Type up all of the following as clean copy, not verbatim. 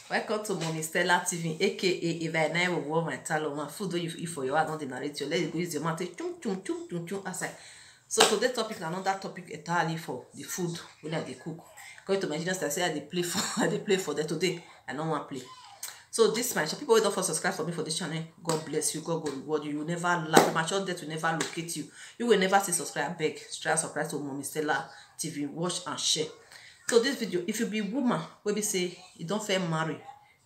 Welcome to Mommy Stella TV, aka if I never wore my talent, my food you eat for your heart, not the narrator. Let it go use your mouth, chum chum chum chum chum aside. So today's topic is another topic entirely for the food when I cook. Going to mention that I say I play for I play for that today. I don't want to play. So this my people who don't first subscribe for me for this channel. God bless you. God go reward you. You will never laugh. Premature death will never locate you. You will never say subscribe. Beg. Try subscribe to Mommy Stella TV. Watch and share. So this video, if you be woman, wey be say you don't fair marry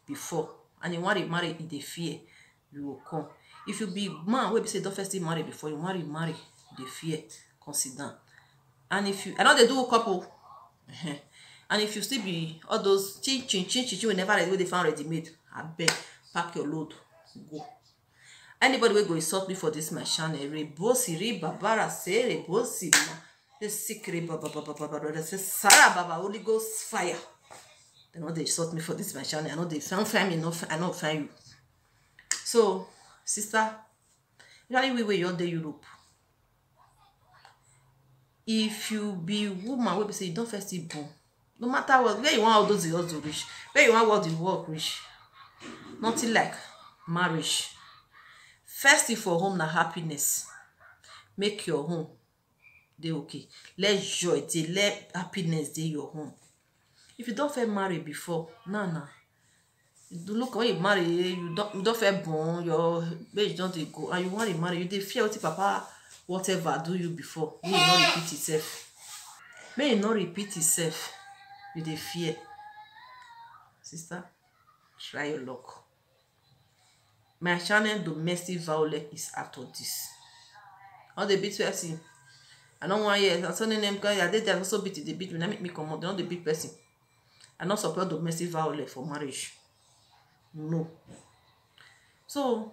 before, and you want to marry in the fear, you will come. If you be man, wey be say you don't first marry before, you marry the fear, consider. And if you, I know they do a couple, and if you still be all those chin we never ready, wey they found ready made, I beg, pack your load, go. Anybody will go insult me for this my channel, rebosi, ribabara, say rebosi, the secret, they say Sarah Baba, Holy Ghost fire. They know they insult me for this my channel. I know they find me, I know find you. So, sister, usually we you're the Europe. If you be woman, we say you don't first born. No matter what, where you want all those years to reach, where you want what the work reach. Nothing like marriage. First thing for home, na happiness. Make your home. They okay. Let joy, they let happiness dey your home. If you don't feel married before, nah. Look when you marry, you don't feel born, your age don't go, and you want to marry, you dey fear what papa whatever do you before. May it not repeat itself. May it not repeat itself. You dey fear. Sister, try your luck. My channel domestic violence is after this. All the bit person. I don't want to hear something name because I did that also beat the beat when I make me come out. They're not the big person. I not support domestic violence for marriage. No. So,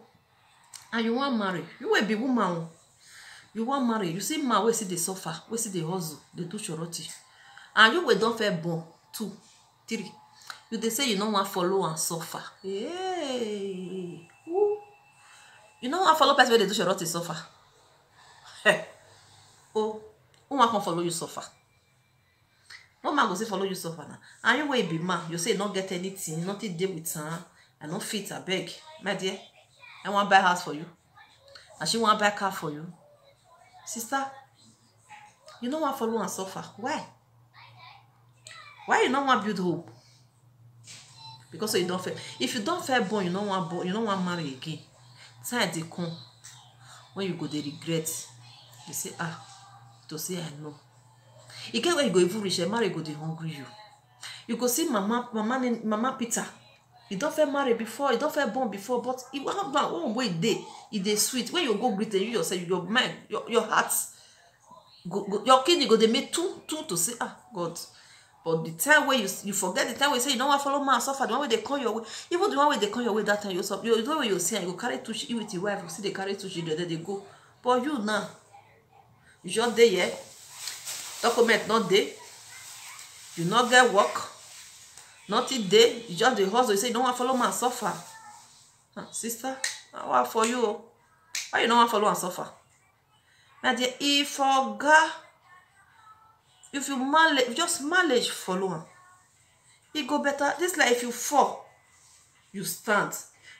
and you want marry. You will be woman. You want marry. You see man, we see the suffer, we see the hustle, they do charity. And you will don't fair born 2, 3. You they say you don't want follow and suffer. Hey. Ooh. You don't want follow person where they do charity suffer. Hey. Oh, who want to follow you suffer? No man go say follow you suffer now. And you will be man, you say not get anything, nothing deal with her, and no fit, I beg. My dear, I want to buy house for you. And she want to buy car for you. Sister, you don't want to follow and suffer. Why? Why you don't want to build hope? Because so you don't fair. If you don't fair born, you don't want marry again. Time they come. When you go, they regret. They say, to say I know. You get where you go even reach, marry go they hungry you. You go see Mama Peter. You don't fair marry before, you don't fair born before, but it won't one way day, it sweet. When you go greet you yourself, your mind, your heart, your kidney go they make two to say, God. But the time where you forget the time where you say you don't want to follow man suffer, the one where they call your way, even the one where they call your way that time you suffer, the one where you see and you go carry 2 children with your wife, you see they carry 2 children, then they go. But you now, you just there, yeah. Document not there. You not get work. Nothing there. You just the hustle. You say you don't want to follow man suffer. Sister, I want for you. Why you don't want to follow and suffer? My dear, if you manage, just manage follow him. It go better. This like if you fall, you stand.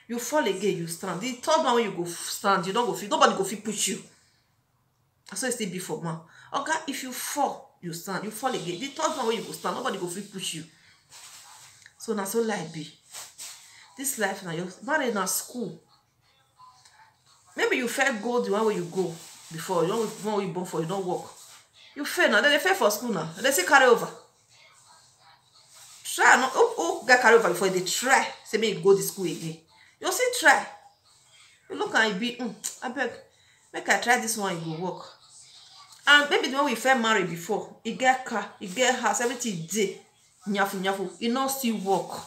You fall again, you stand. The third one when you go stand, you don't go feel. Nobody go feel push you. So it still be for man. Okay, if you fall, you stand. You fall again. The third one when you go stand, nobody go feel push you. So now so life be. This life now, you're married in a school. Maybe you fair go the one where you go before. You don't one where you born for, you don't work. You fair now. Then they fair for school now. They say carry over. Try not. Oh, get carry over before they try. Say me go to school again. You see try. You look and you be. I beg. Make I try this one. You go work. And maybe the one we fair marry before. You get car. You get house. Everything day. Nyafu. You not still work.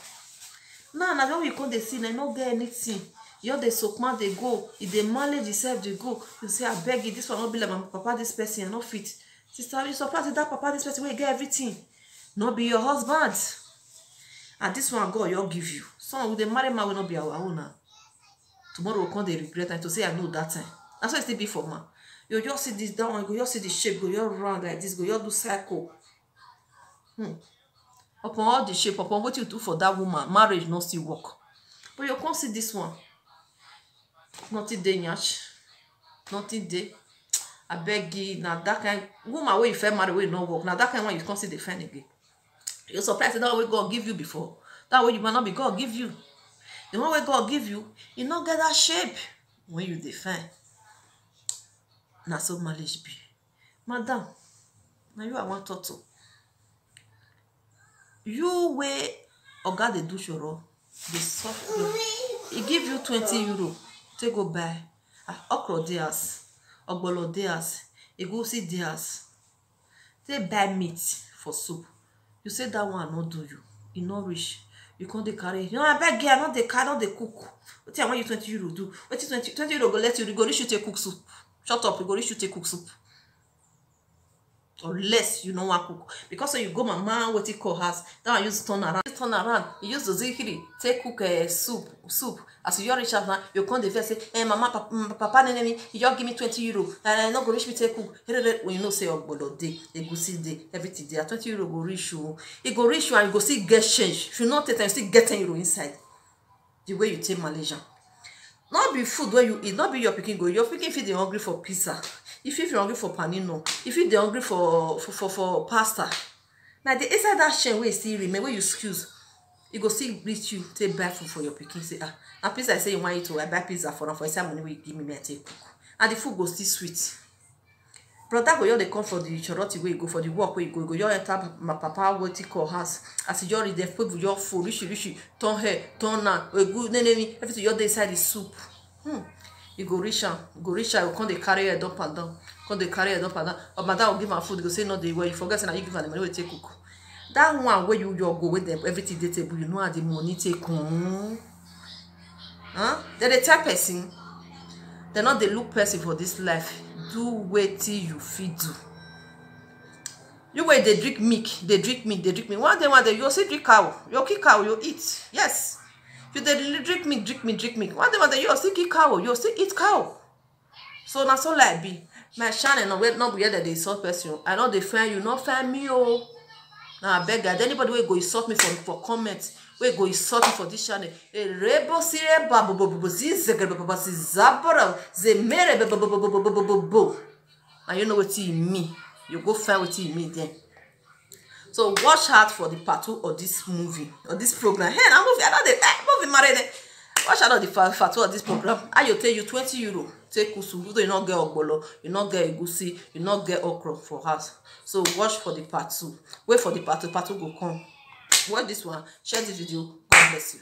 Now when we come they see, they not get anything. You the soak man they go. If they manage yourself, they go. You say I beg you. This one not be like my papa. This person are not fit. Sister, you surprised that papa, this person will get everything. Not be your husband. And this one, God, you'll give you. Some with the married man will not be our owner. Tomorrow will come they regret and to say I know that time. That's why it still be for man. You just see this down, you just see the shape, go you round like this, go you do cycle. upon all the shape, upon what you do for that woman, marriage no still work. But you can't see this one. Nothing dey nyash. Nothing dey. I beg you, now that kind woman where you fell marry, where you no work. Now that kind one you can't see the friend again. You're surprised that way God give you before. That way you might not be God give you. The one way God give you, you not get that shape when you defend. Now so marriage be. Madam, now you I want to talk. You way oga dey do shoro, dey soft. He give you 20 euro. Take go buy okra dey house, ogbolo dey house, egusi dey house. Take buy meat for soup. You say that one no do you. E no reach. You can't dey carry. You know, I beg you, I not dey carry, not dey cook. What I want you 20 euro do? What 20 euro go let you go reach you take cook soup. Shut up, you go reach you take cook soup. Unless you know want cook. Because when you go mama what it call house, that one use turn around. Turn around. You use the zikiri, take cook soup. As you reach out now, you come the first say, hey mama, papa, nene, you just give me 20 euro. And I not go reach me take cook. When you know say ogbolo day, egusi day, everything day, 20 euro go reach you. It go reach you and you go see get change. If you not take time, still get 10 euro inside. The way you take Malaysia. Not be food where you eat, not be your picking go. Your picking feed they hungry for pizza. If you're hungry for panino, if you're hungry for pasta. Now the inside that chain where you still remain, where you excuse, you go still reach you, take buy food for your picking. Say, now pizza I say you want it to, I buy pizza for them for some money will give me I take cook. And the food go still sweet. Brother go you they come for the charity where you go for the work where you go you enter my papa what he call house. As you already there put your food, rishi, turn hair, turn now, a good nene, everything you're inside the soup. You go reach am, you come dey carry head up and down, But madam will give am food, go say no dey well. You forget say na you give am the money wey take cook. That one where you go with them everything dey table, you know how the money take come. They dey tell person, they not dey look person for this life. Do wetin you fit do. You where they drink milk, they drink meat. One day you see drink cow, you kill cow, you eat. Yes. You dey drink meat. One day you still kill cow, you still eat cow. So na so like be. My channel not be here that they insult person. I know they find you, not find me oh. Now I beg God, anybody will go insult me for comments, will go insult me for this channel. Rebo sire babu zizegre baba zizabora zemere bo. And you know what you mean. You go find what you mean then. So watch out for the part 2 of this movie or this program. Hey, now movie, I know the movie married. Watch out of the part 2 of this program. I will tell you 20 euro. Take kusu. You not get ogbolo, you not get egusi, you not get okra for us. So watch for the part 2. Wait for the part 2. Part 2 go come. Watch this one. Share this video. God bless you.